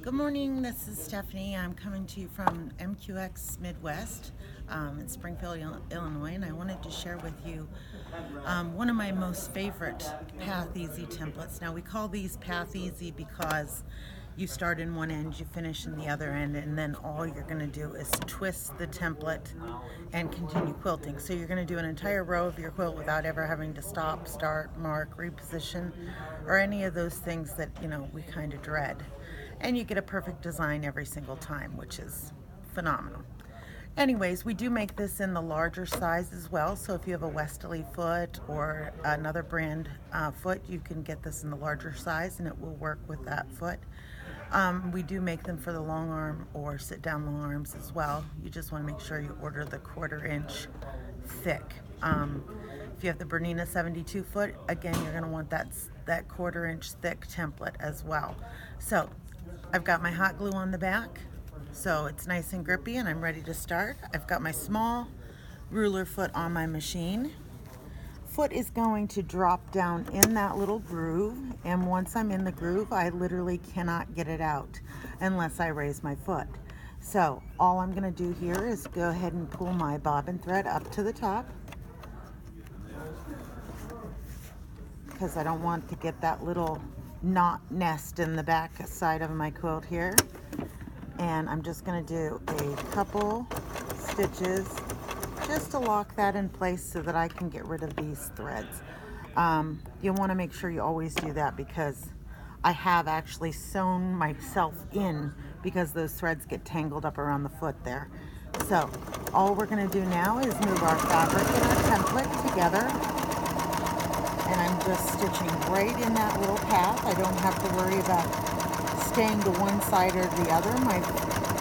Good morning, this is Stephanie. I'm coming to you from MQX Midwest in Springfield, Illinois, and I wanted to share with you one of my most favorite Path Easy templates. Now, we call these Path Easy because you start in one end, you finish in the other end, and then all you're going to do is twist the template and continue quilting. So you're going to do an entire row of your quilt without ever having to stop, start, mark, reposition, or any of those things that, we kind of dread. And you get a perfect design every single time, which is phenomenal. Anyways, we do make this in the larger size as well, so if you have a Westerly foot or another brand foot, you can get this in the larger size and it will work with that foot. We do make them for the long arm or sit down long arms as well. You just want to make sure you order the 1/4 inch thick. If you have the Bernina 72 foot, again, you're going to want that 1/4 inch thick template as well. So I've got my hot glue on the back, so it's nice and grippy, and I'm ready to start. I've got my small ruler foot on my machine. Foot is going to drop down in that little groove, and once I'm in the groove, I literally cannot get it out unless I raise my foot. So all I'm going to do here is go ahead and pull my bobbin thread up to the top, because I don't want to get that little knot nest in the back side of my quilt here. And I'm just going to do a couple stitches just to lock that in place so that I can get rid of these threads. You want to make sure you always do that, because I have actually sewn myself in because those threads get tangled up around the foot there. So all we're going to do now is move our fabric and our template together. And I'm just stitching right in that little path. I don't have to worry about staying to one side or the other. My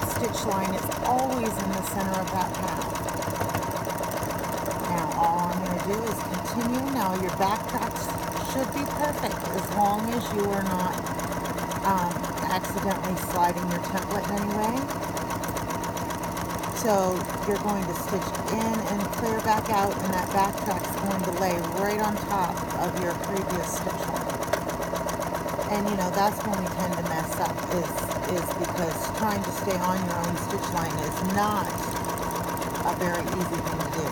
stitch line is always in the center of that path. Now all I'm going to do is continue. Now your back tracks should be perfect as long as you are not accidentally sliding your template in any way. So you're going to stitch in and clear back out, and that back track is going to lay right on top of your previous stitch line. And that's when we tend to mess up, is because trying to stay on your own stitch line is not a very easy thing to do.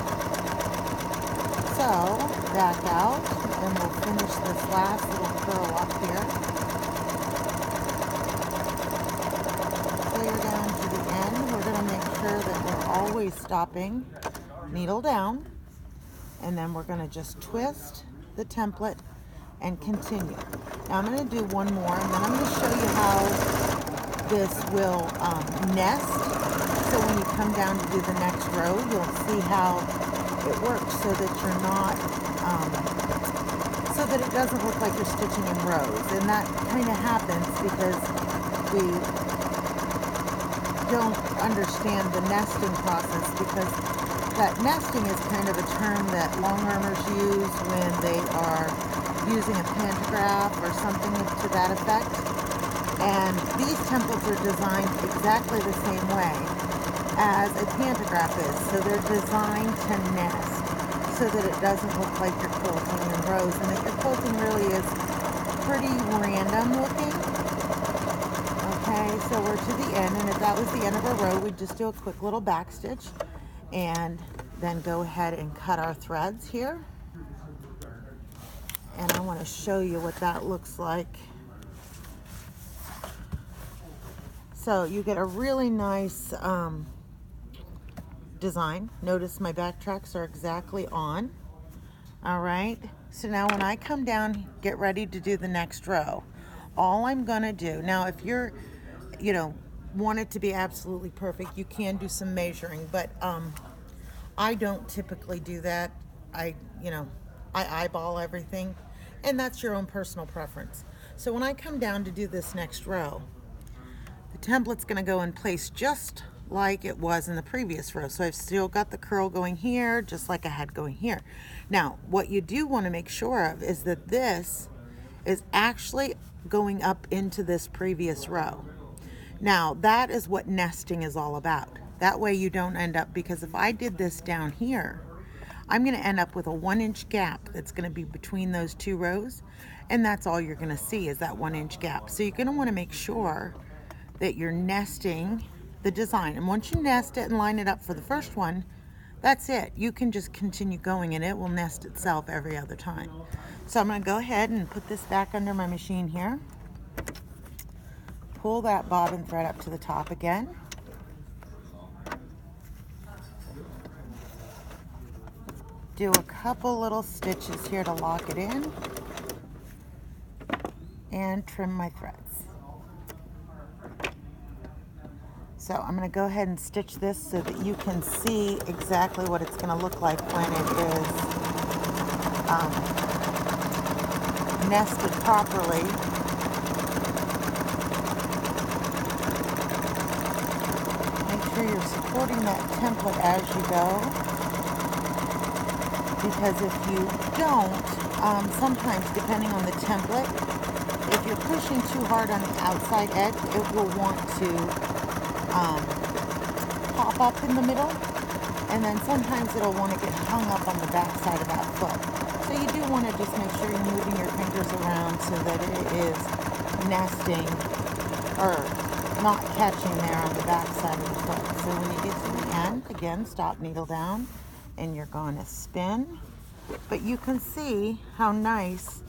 So back out, and we'll finish this last little curl up here. Clear down to the end. We're going to make sure that we're always stopping, needle down, and then we're going to just twist the template and continue. Now I'm going to do one more, and then I'm going to show you how this will nest. So when you come down to do the next row, you'll see how it works, so that you're not, so that it doesn't look like you're stitching in rows. And that kind of happens because we don't understand the nesting process, because that nesting is kind of a term that long armers use when they are using a pantograph or something to that effect. And these templates are designed exactly the same way as a pantograph is. So they're designed to nest so that it doesn't look like you're quilting in rows, and that your quilting really is pretty random looking. Okay, so we're to the end, and if that was the end of a row, we'd just do a quick little back stitch and then go ahead and cut our threads here. And I want to show you what that looks like. So you get a really nice design. Notice my back tracks are exactly on. All right, so now when I come down, get ready to do the next row. All I'm gonna do, now if you're, want it to be absolutely perfect, you can do some measuring, but I don't typically do that. I eyeball everything, and that's your own personal preference. So when I come down to do this next row, the template's gonna go in place just like it was in the previous row. So I've still got the curl going here, just like I had going here. Now, what you do want to make sure of is that this is actually going up into this previous row. Now, that is what nesting is all about. That way you don't end up, because if I did this down here, I'm going to end up with a 1-inch gap that's going to be between those two rows, and that's all you're going to see is that 1-inch gap. So you're going to want to make sure that you're nesting the design. And once you nest it and line it up for the first one, that's it. You can just continue going and it will nest itself every other time. So I'm going to go ahead and put this back under my machine here. Pull that bobbin thread up to the top again. Do a couple little stitches here to lock it in. And trim my threads. So I'm going to go ahead and stitch this so that you can see exactly what it's going to look like when it is nested properly. Make sure you're supporting that template as you go, because if you don't, sometimes depending on the template, if you're pushing too hard on the outside edge, it will want to pop up in the middle, and then sometimes it'll want to get hung up on the back side of that foot. So you do want to just make sure you're moving your fingers around so that it is nesting or not catching there on the back side of the foot. So when you get to the end, again, stop needle down and you're going to spin. But you can see how nice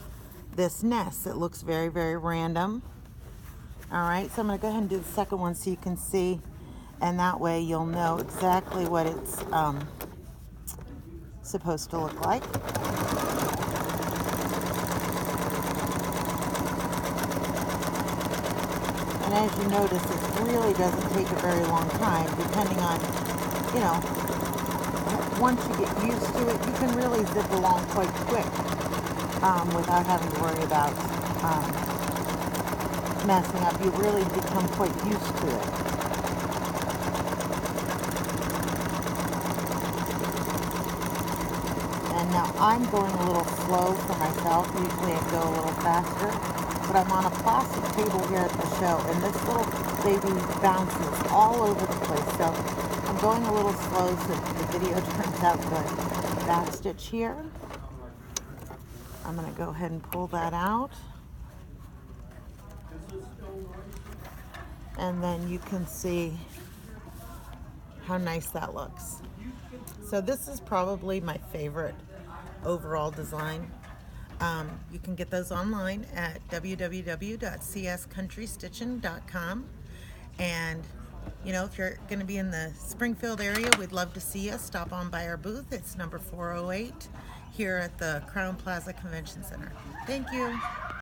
this nest. It looks very, very random. All right, so I'm going to go ahead and do the second one so you can see, and that way you'll know exactly what it's supposed to look like. And as you notice, it really doesn't take a very long time, depending on, you know, once you get used to it, you can really zip along quite quick without having to worry about messing up. You really become quite used to it. And now I'm going a little slow for myself. Usually I go a little faster, but I'm on a plastic table here at the show, and this little baby bounces all over the place. So I'm going a little slow so the video turns out good. Back stitch here. I'm going to go ahead and pull that out. And then you can see how nice that looks. So this is probably my favorite overall design. You can get those online at www.cscountrystitching.com. And you know, if you're going to be in the Springfield area, we'd love to see you. Stop on by our booth. It's number 408 here at the Crown Plaza Convention Center. Thank you.